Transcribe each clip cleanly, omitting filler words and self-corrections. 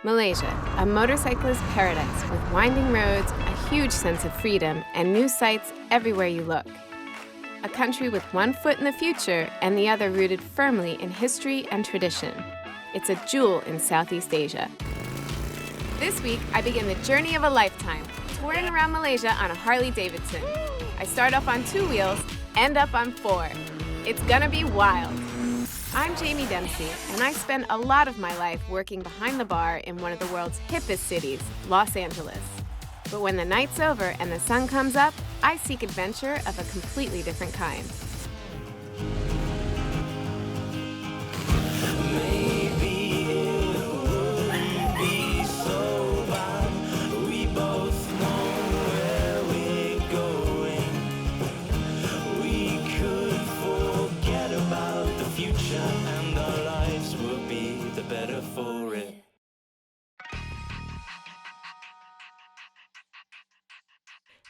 Malaysia, a motorcyclist paradise with winding roads, a huge sense of freedom, and new sights everywhere you look. A country with one foot in the future and the other rooted firmly in history and tradition. It's a jewel in Southeast Asia. This week, I begin the journey of a lifetime, touring around Malaysia on a Harley-Davidson. I start off on 2 wheels, end up on 4. It's gonna be wild. I'm Jaime Dempsey, and I spend a lot of my life working behind the bar in one of the world's hippest cities, Los Angeles. But when the night's over and the sun comes up, I seek adventure of a completely different kind.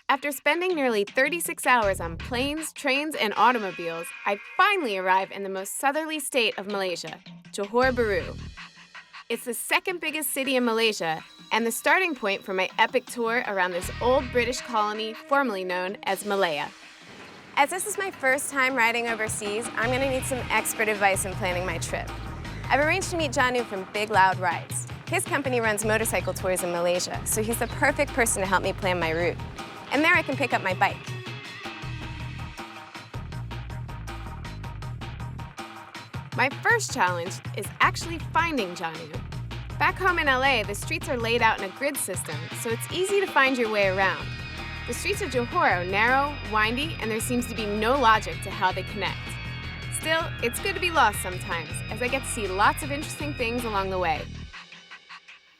After spending nearly 36 hours on planes, trains, and automobiles, I finally arrive in the most southerly state of Malaysia, Johor Bahru. It's the second biggest city in Malaysia and the starting point for my epic tour around this old British colony formerly known as Malaya. As this is my first time riding overseas, I'm going to need some expert advice in planning my trip. I've arranged to meet Janu from Big Loud Rides. His company runs motorcycle tours in Malaysia, so he's the perfect person to help me plan my route. And there I can pick up my bike. My first challenge is actually finding Janu. Back home in LA, the streets are laid out in a grid system, so it's easy to find your way around. The streets of Johor are narrow, windy, and there seems to be no logic to how they connect. Still, it's good to be lost sometimes, as I get to see lots of interesting things along the way.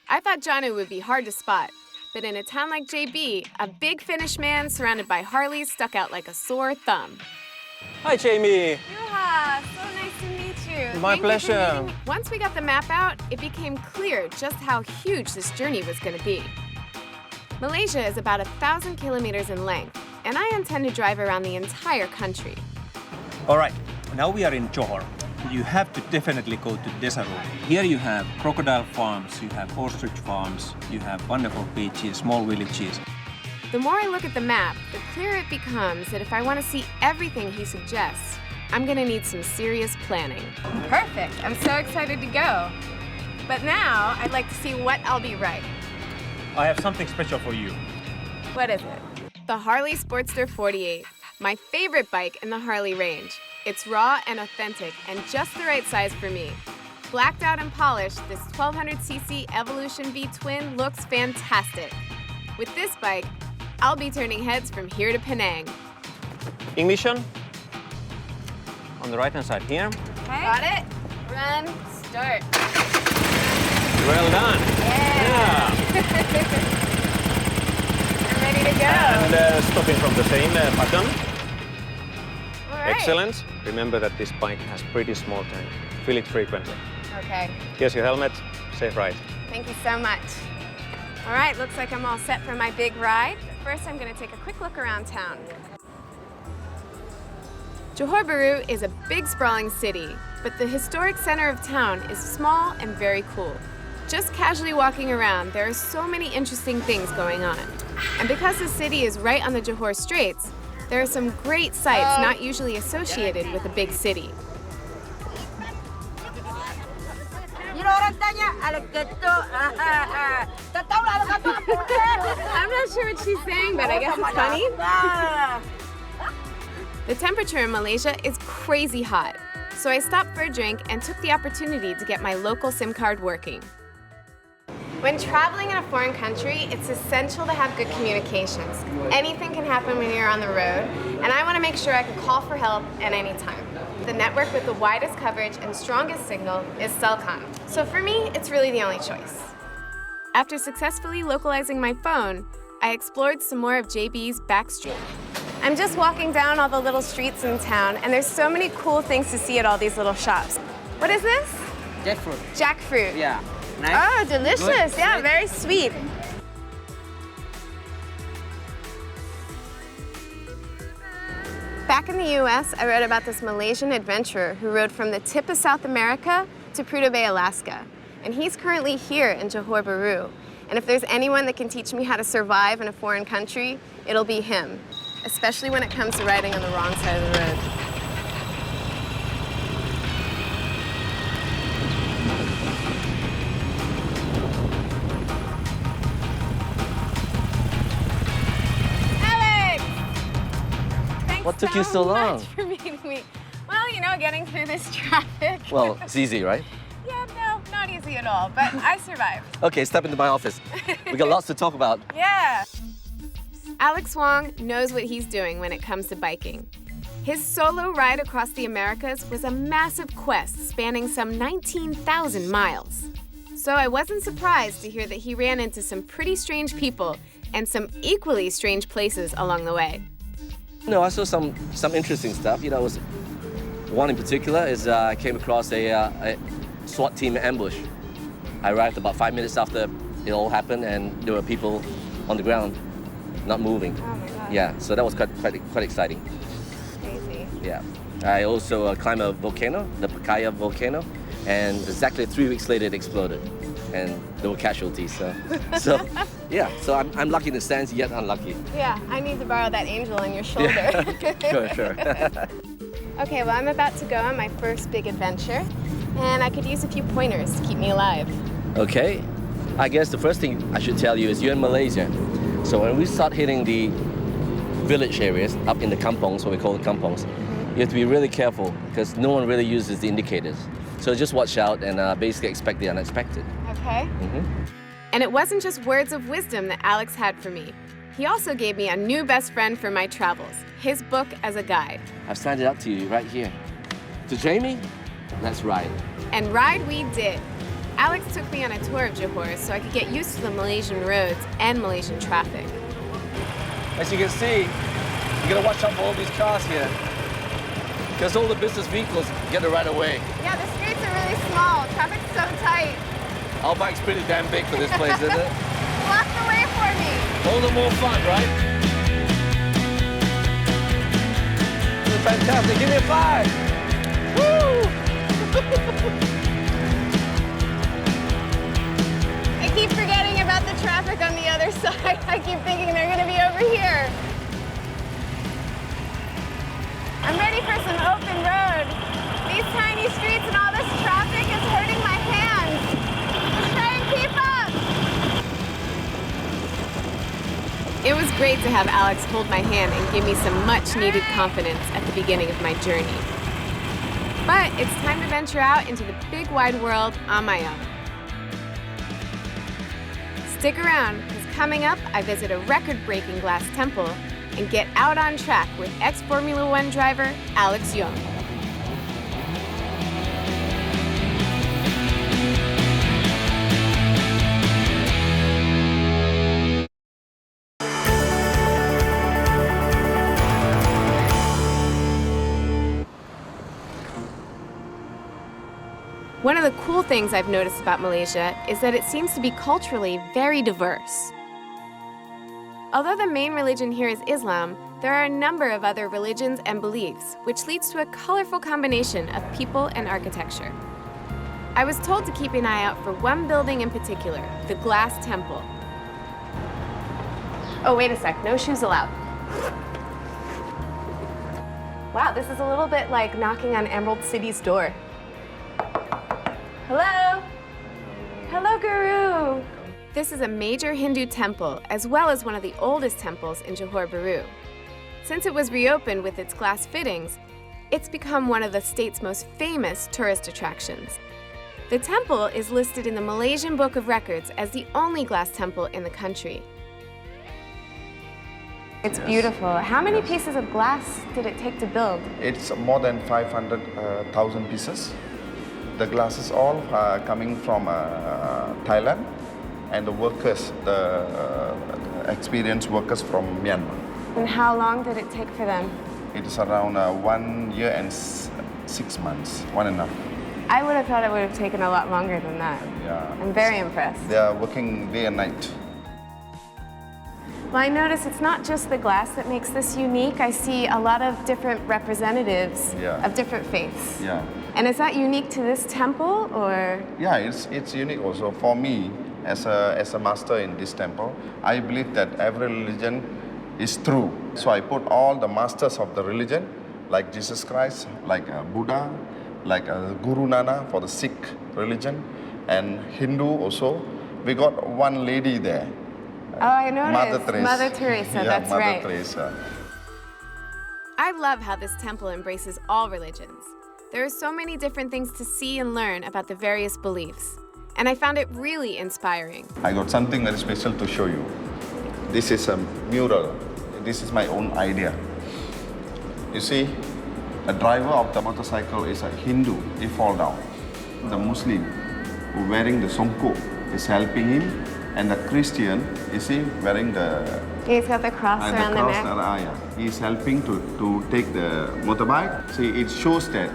I thought Janu would be hard to spot, but in a town like JB, a big Finnish man surrounded by Harleys stuck out like a sore thumb. Hi, Jaime. Juha, so nice to meet you. My pleasure. Once we got the map out, it became clear just how huge this journey was going to be. Malaysia is about 1,000 kilometers in length, and I intend to drive around the entire country. All right, now we are in Johor. You have to definitely go to Disana. Here you have Crocodile Farms, you have Ostrich Farms, you have wonderful beaches, small villages. The more I look at the map, the clearer it becomes that if I want to see everything he suggests, I'm going to need some serious planning. Perfect. I'm so excited to go. But now, I'd like to see what I'll be riding. I have something special for you. What is it? The Harley Sportster 48, my favorite bike in the Harley range. It's raw and authentic and just the right size for me. Blacked out and polished, this 1200cc Evolution V Twin looks fantastic. With this bike, I'll be turning heads from here to Penang. Ignition. On the right-hand side here. Okay. Got it. Run, start. Well done. Yeah. I'm ready to go. And stopping from the same button. Right. Excellent. Remember that this bike has pretty small tank. Fill it frequently. Okay. Here's your helmet. Safe ride. Thank you so much. All right, looks like I'm all set for my big ride. First, I'm going to take a quick look around town. Johor Bahru is a big, sprawling city, but the historic center of town is small and very cool. Just casually walking around, there are so many interesting things going on. And because the city is right on the Johor Straits, there are some great sights not usually associated with a big city. I'm not sure what she's saying, but I guess it's funny. The temperature in Malaysia is crazy hot, so I stopped for a drink and took the opportunity to get my local SIM card working. When traveling in a foreign country, it's essential to have good communications. Anything can happen when you're on the road, and I want to make sure I can call for help at any time. The network with the widest coverage and strongest signal is Celcom, so for me, it's really the only choice. After successfully localizing my phone, I explored some more of JB's back street. I'm just walking down all the little streets in town, and there's so many cool things to see at all these little shops. What is this? Jackfruit. Jackfruit. Yeah. Nice. Oh, delicious. Good. Yeah, very sweet. Back in the US, I read about this Malaysian adventurer who rode from the tip of South America to Prudhoe Bay, Alaska. and he's currently here in Johor Bahru. And if there's anyone that can teach me how to survive in a foreign country, it'll be him, especially when it comes to riding on the wrong side of the road. What took you so long? Much for meeting me. Well, you know, getting through this traffic. Well, it's easy, right? Yeah, no, not easy at all, but I survived. Okay, step into my office. We got lots to talk about. Yeah. Alex Yoong knows what he's doing when it comes to biking. His solo ride across the Americas was a massive quest spanning some 19,000 miles. So I wasn't surprised to hear that he ran into some pretty strange people and some equally strange places along the way. No, I saw some interesting stuff. You know, one in particular is I came across a SWAT team ambush. I arrived about 5 minutes after it all happened, and there were people on the ground, not moving. Oh my God. Yeah, so that was quite exciting. Crazy. Yeah. I also climbed a volcano, the Kaca volcano, and exactly 3 weeks later it exploded, and there were casualties. So yeah. So I'm lucky in a sense, yet unlucky. Yeah, I need to borrow that angel on your shoulder. Yeah. Sure. Okay, well, I'm about to go on my first big adventure, and I could use a few pointers to keep me alive. Okay. I guess the first thing I should tell you is you're in Malaysia. So when we start hitting the village areas up in the kampongs, what we call the kampongs, you have to be really careful because no one really uses the indicators. So just watch out and basically expect the unexpected. Okay. And it wasn't just words of wisdom that Alex had for me. He also gave me a new best friend for my travels, his book as a guide. I've signed it up to you right here. To Jaime, let's ride. And ride we did. Alex took me on a tour of Johor so I could get used to the Malaysian roads and Malaysian traffic. As you can see, you gotta watch out for all these cars here. Because all the business vehicles get the right of way. Yeah, the streets are really small. Traffic's so tight. Our bike's pretty damn big for this place, isn't it? Block the way for me. All the more fun, right? This is fantastic. Give me a 5. Woo! I keep forgetting about the traffic on the other side. I keep thinking they're gonna be over here. I'm ready for some open road. These tiny streets and all this traffic is hurting my hands. Let's try and keep up. It was great to have Alex hold my hand and give me some much needed confidence at the beginning of my journey. But it's time to venture out into the big wide world on my own. Stick around, because coming up, I visit a record-breaking glass temple and get out on track with ex-Formula One driver Alex Yoong. One of the cool things I've noticed about Malaysia is that it seems to be culturally very diverse. Although the main religion here is Islam, there are a number of other religions and beliefs, which leads to a colorful combination of people and architecture. I was told to keep an eye out for one building in particular, the Glass Temple. Oh, wait a sec, no shoes allowed. Wow, this is a little bit like knocking on Emerald City's door. Hello? Hello, Guru. This is a major Hindu temple, as well as one of the oldest temples in Johor Bahru. Since it was reopened with its glass fittings, it's become one of the state's most famous tourist attractions. The temple is listed in the Malaysian Book of Records as the only glass temple in the country. It's beautiful. How many pieces of glass did it take to build? It's more than 500,000 pieces. The glass is all coming from Thailand, and the workers, the experienced workers from Myanmar. And how long did it take for them? It is around 1 year and 6 months, 1.5. I would have thought it would have taken a lot longer than that. Yeah. I'm very impressed. They are working day and night. Well, I notice it's not just the glass that makes this unique. I see a lot of different representatives of different faiths. Yeah. And is that unique to this temple, or? Yeah, it's unique also for me as a master in this temple. I believe that every religion is true. So I put all the masters of the religion, like Jesus Christ, like Buddha, like Guru Nana for the Sikh religion, and Hindu also. We got one lady there. Oh, I noticed. Mother Teresa. Mother Teresa, Yeah, that's Mother right. Teresa. I love how this temple embraces all religions. There are so many different things to see and learn about the various beliefs, and I found it really inspiring. I got something very special to show you. This is a mural. This is my own idea. You see, the driver of the motorcycle is a Hindu. He fall down. The Muslim who wearing the songkok is helping him, and the Christian, you see, wearing the He's got the cross around the neck. He is helping to take the motorbike. See, it shows that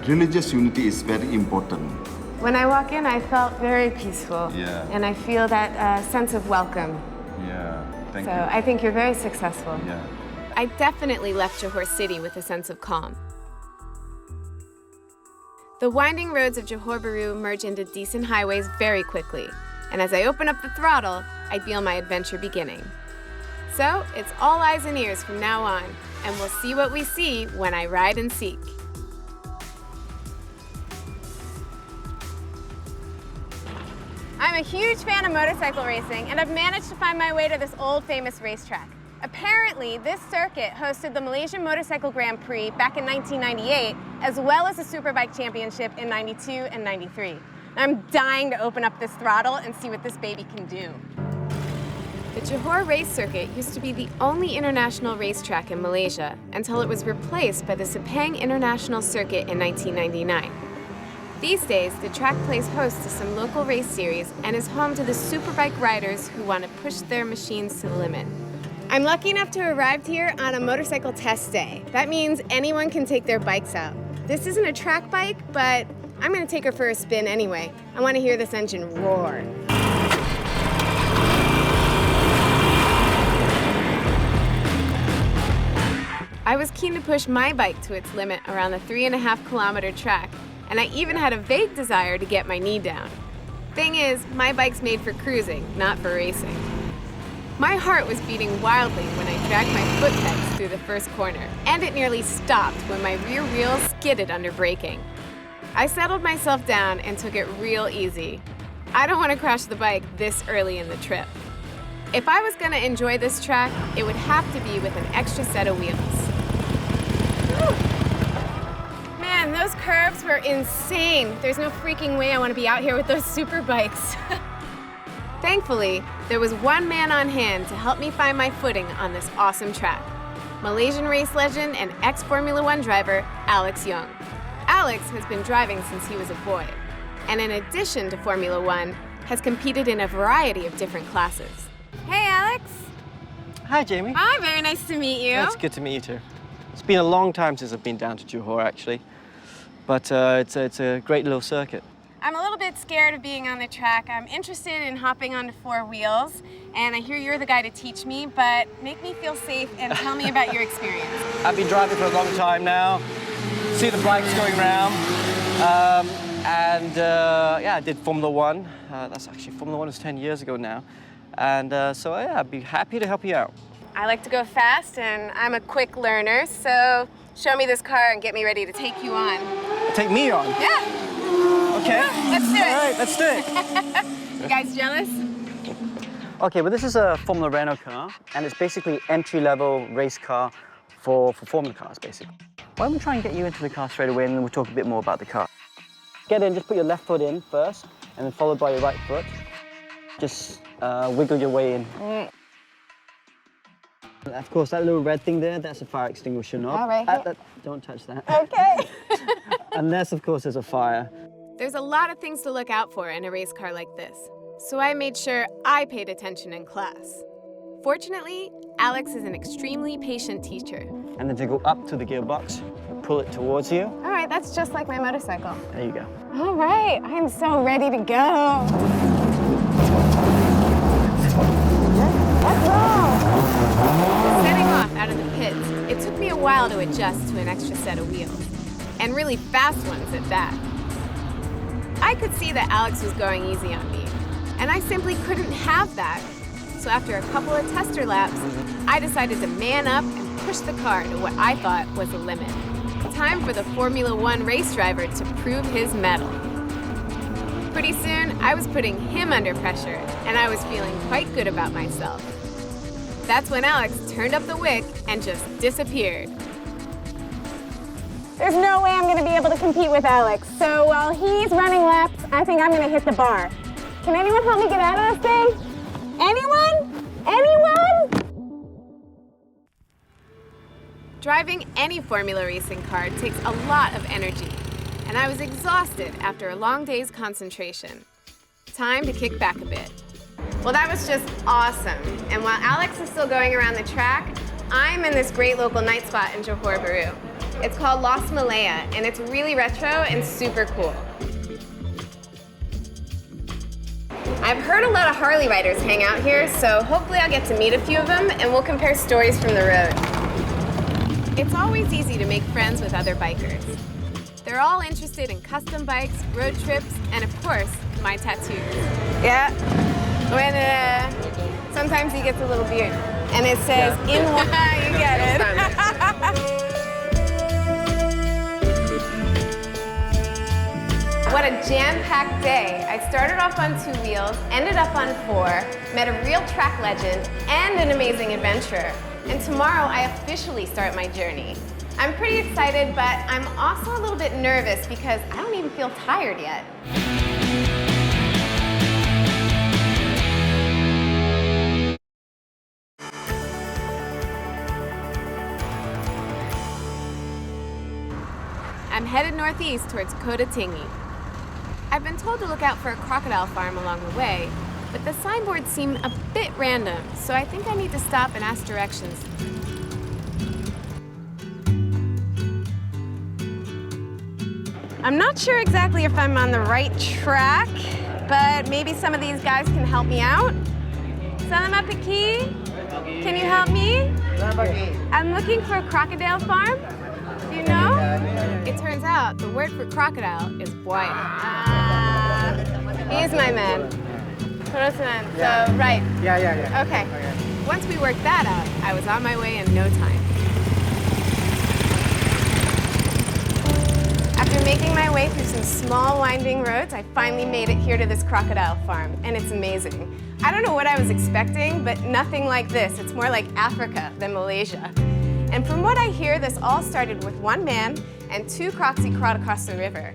religious unity is very important. When I walk in, I felt very peaceful. Yeah. And I feel that sense of welcome. Yeah, thank So you. I think you're very successful. Yeah. I definitely left Johor City with a sense of calm. The winding roads of Johor Bahru merge into decent highways very quickly, and as I open up the throttle, I feel my adventure beginning. So it's all eyes and ears from now on, and we'll see what we see when I ride and seek. I'm a huge fan of motorcycle racing, and I've managed to find my way to this old famous racetrack. Apparently, this circuit hosted the Malaysian Motorcycle Grand Prix back in 1998, as well as the Superbike Championship in 92 and 93. I'm dying to open up this throttle and see what this baby can do. The Johor Race Circuit used to be the only international racetrack in Malaysia until it was replaced by the Sepang International Circuit in 1999. These days, the track plays host to some local race series and is home to the superbike riders who want to push their machines to the limit. I'm lucky enough to have arrived here on a motorcycle test day. That means anyone can take their bikes out. This isn't a track bike, but I'm gonna take her for a spin anyway. I wanna hear this engine roar. I was keen to push my bike to its limit around the 3.5-kilometer track, and I even had a vague desire to get my knee down. Thing is, my bike's made for cruising, not for racing. My heart was beating wildly when I dragged my foot pegs through the first corner, and it nearly stopped when my rear wheel skidded under braking. I settled myself down and took it real easy. I don't want to crash the bike this early in the trip. If I was going to enjoy this track, it would have to be with an extra set of wheels. Whew. Man, those curves were insane. There's no freaking way I want to be out here with those super bikes. Thankfully, there was one man on hand to help me find my footing on this awesome track. Malaysian race legend and ex-Formula One driver, Alex Yoong. Alex has been driving since he was a boy, and in addition to Formula One, has competed in a variety of different classes. Hey, Alex. Hi, Jaime. Hi, very nice to meet you. It's good to meet you too. It's been a long time since I've been down to Johor, actually, but it's a great little circuit. I'm a little bit scared of being on the track. I'm interested in hopping onto four wheels, and I hear you're the guy to teach me, but make me feel safe and tell me about your experience. I've been driving for a long time now. See the bikes going around, yeah, I did Formula One. That's actually, Formula One was 10 years ago now, and so yeah, I'd be happy to help you out. I like to go fast, and I'm a quick learner, so show me this car and get me ready to take you on. Take me on? Yeah. Okay. Let's do it. All right, let's do it. You guys jealous? Okay, well, this is a Formula Renault car, and it's basically entry-level race car for Formula cars, basically. Why don't we try and get you into the car straight away, and then we'll talk a bit more about the car. Get in, just put your left foot in first, and then followed by your right foot. Just wiggle your way in. Of course, that little red thing there, that's a fire extinguisher knob. All right. Don't touch that. Okay. Unless, of course, there's a fire. There's a lot of things to look out for in a race car like this, so I made sure I paid attention in class. Fortunately, Alex is an extremely patient teacher. And then to go up to the gearbox, pull it towards you. All right, that's just like my motorcycle. There you go. All right, I'm so ready to go. Let's go. Setting off out of the pits, it took me a while to adjust to an extra set of wheels. and really fast ones at that. I could see that Alex was going easy on me, and I simply couldn't have that. So after a couple of tester laps, I decided to man up and push the car to what I thought was the limit. Time for the Formula One race driver to prove his mettle. Pretty soon, I was putting him under pressure, and I was feeling quite good about myself. That's when Alex turned up the wick and just disappeared. There's no way I'm going to be able to compete with Alex. So while he's running laps, I think I'm going to hit the bar. Can anyone help me get out of this thing? Anyone? Anyone? Driving any Formula racing car takes a lot of energy, and I was exhausted after a long day's concentration. Time to kick back a bit. Well, that was just awesome. And while Alex is still going around the track, I'm in this great local night spot in Johor, Peru. It's called Los Malaya, and it's really retro and super cool. I've heard a lot of Harley riders hang out here, so hopefully I'll get to meet a few of them and we'll compare stories from the road. It's always easy to make friends with other bikers. They're all interested in custom bikes, road trips, and of course, my tattoos. Yeah, when sometimes he gets a little beard and it says, in one, you get it. What a jam-packed day. I started off on 2 wheels, ended up on 4, met a real track legend and an amazing adventurer. And tomorrow I officially start my journey. I'm pretty excited, but I'm also a little bit nervous because I don't even feel tired yet. I'm headed northeast towards Kota Tinggi. I've been told to look out for a crocodile farm along the way, but the signboards seem a bit random, so I think I need to stop and ask directions. I'm not sure exactly if I'm on the right track, but maybe some of these guys can help me out. Selamat pagi. Can you help me? I'm looking for a crocodile farm. Do you know? It turns out the word for crocodile is buaya. He's my man. So, right. Yeah. Okay. Once we worked that out, I was on my way in no time. After making my way through some small winding roads, I finally made it here to this crocodile farm, and it's amazing. I don't know what I was expecting, but nothing like this. It's more like Africa than Malaysia. And from what I hear, this all started with one man and 2 crocs he crawled across the river.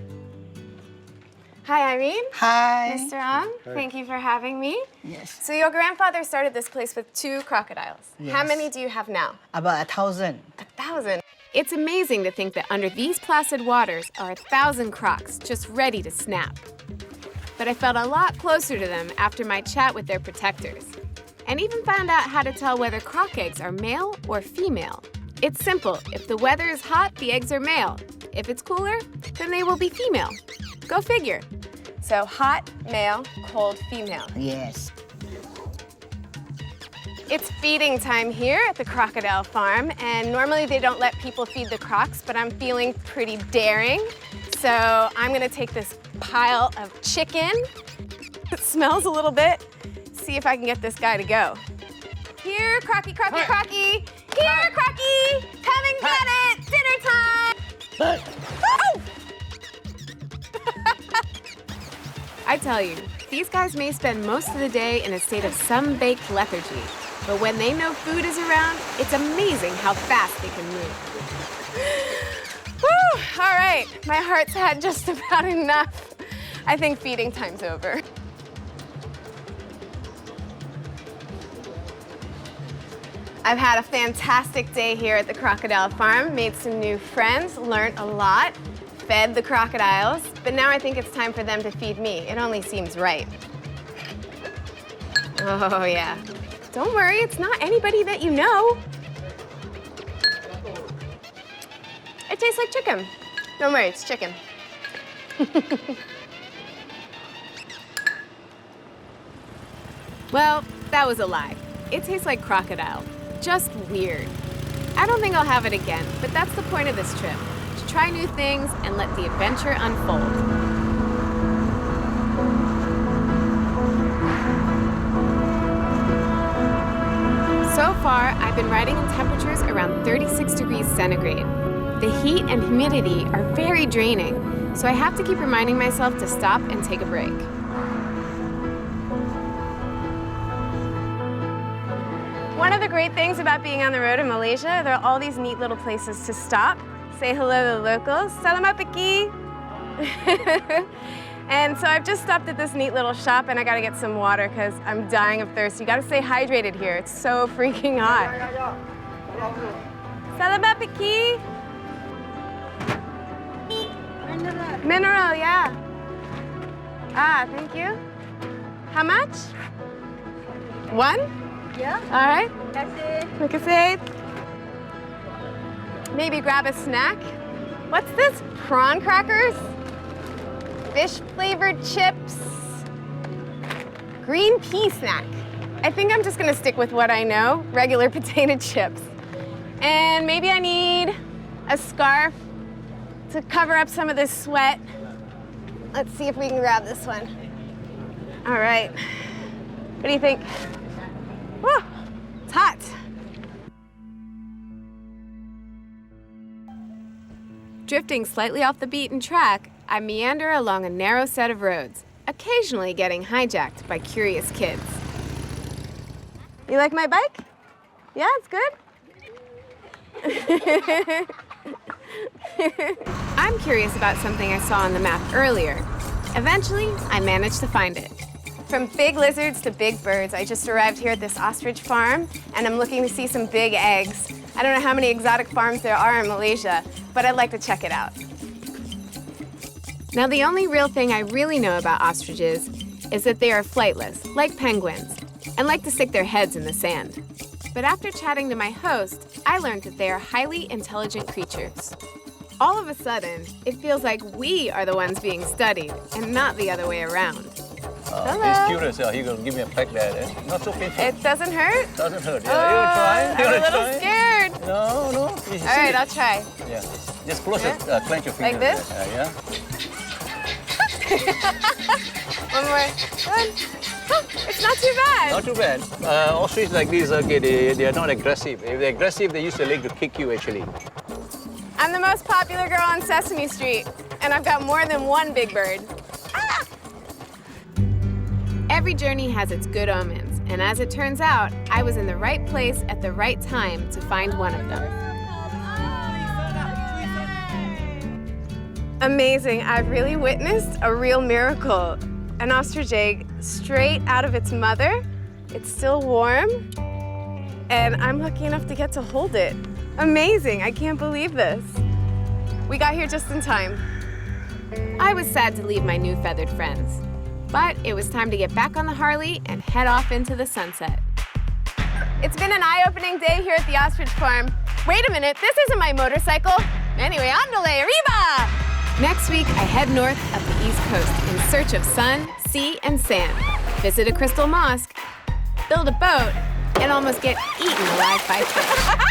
Hi, Irene. Hi. Mr. Ong, thank you for having me. Yes. So your grandfather started this place with 2 crocodiles. Yes. How many do you have now? About 1,000. 1,000. It's amazing to think that under these placid waters are 1,000 crocs just ready to snap. But I felt a lot closer to them after my chat with their protectors, and even found out how to tell whether croc eggs are male or female. It's simple. If the weather is hot, the eggs are male. If it's cooler, then they will be female. Go figure. So hot, male, cold, female. Yes. It's feeding time here at the Crocodile Farm, and normally they don't let people feed the crocs, but I'm feeling pretty daring. So I'm gonna take this pile of chicken. It smells a little bit. See if I can get this guy to go. Here, Crocky, Crocky, Crocky. Here, Crocky. Come and get it. Dinner time. Oh! I tell you, these guys may spend most of the day in a state of sun-baked lethargy, but when they know food is around, it's amazing how fast they can move. Whew, all right, my heart's had just about enough. I think feeding time's over. I've had a fantastic day here at the Crocodile Farm, made some new friends, learned a lot, fed the crocodiles, but now I think it's time for them to feed me. It only seems right. Oh, yeah. Don't worry, it's not anybody that you know. It tastes like chicken. Don't worry, it's chicken. Well, that was a lie. It tastes like crocodile. Just weird. I don't think I'll have it again, but that's the point of this trip. to try new things and let the adventure unfold. So far, I've been riding in temperatures around 36 degrees centigrade. The heat and humidity are very draining, so I have to keep reminding myself to stop and take a break. One of the great things about being on the road in Malaysia, there are all these neat little places to stop, say hello to the locals. Selamat pagi. And so I've just stopped at this neat little shop and I gotta get some water because I'm dying of thirst. You gotta stay hydrated here. It's so freaking hot. Selamat pagi. Mineral, yeah. Ah, thank you. How much? One? Yeah. All right. That's it. Look at it. Maybe grab a snack. What's this? Prawn crackers? Fish flavored chips? Green pea snack. I think I'm just gonna stick with what I know, regular potato chips. And maybe I need a scarf to cover up some of this sweat. Let's see if we can grab this one. All right. What do you think? Woo, it's hot. Drifting slightly off the beaten track, I meander along a narrow set of roads, occasionally getting hijacked by curious kids. You like my bike? Yeah, it's good. I'm curious about something I saw on the map earlier. Eventually, I managed to find it. From big lizards to big birds, I just arrived here at this ostrich farm, and I'm looking to see some big eggs. I don't know how many exotic farms there are in Malaysia, but I'd like to check it out. Now, the only real thing I really know about ostriches is that they are flightless, like penguins, and like to stick their heads in the sand. But after chatting to my host, I learned that they are highly intelligent creatures. All of a sudden, it feels like we are the ones being studied, and not the other way around. He's curious. He's going to give me a peck there. Eh? Not so painful. It doesn't hurt? Doesn't hurt. Oh, Yeah, you want to try? I'm a little scared. No, no. You All right, I'll try. Yeah. Just close it. Clench your Like fingers. this? Yeah. One more. One. Oh, it's not too bad. Not too bad. Ostriches like these, okay, they are not aggressive. If they're aggressive, they use their leg to kick you, actually. I'm the most popular girl on Sesame Street, and I've got more than one big bird. Ah! Every journey has its good omens, and as it turns out, I was in the right place at the right time to find one of them. Amazing. I've really witnessed a real miracle. An ostrich egg straight out of its mother. It's still warm, and I'm lucky enough to get to hold it. Amazing. I can't believe this. We got here just in time. I was sad to leave my new feathered friends, but it was time to get back on the Harley and head off into the sunset. It's been an eye-opening day here at the Ostrich Farm. Wait a minute, this isn't my motorcycle. Anyway, andale, arriba! Next week, I head north up the East Coast in search of sun, sea, and sand, visit a crystal mosque, build a boat, and almost get eaten alive by fish.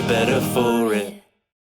better for it.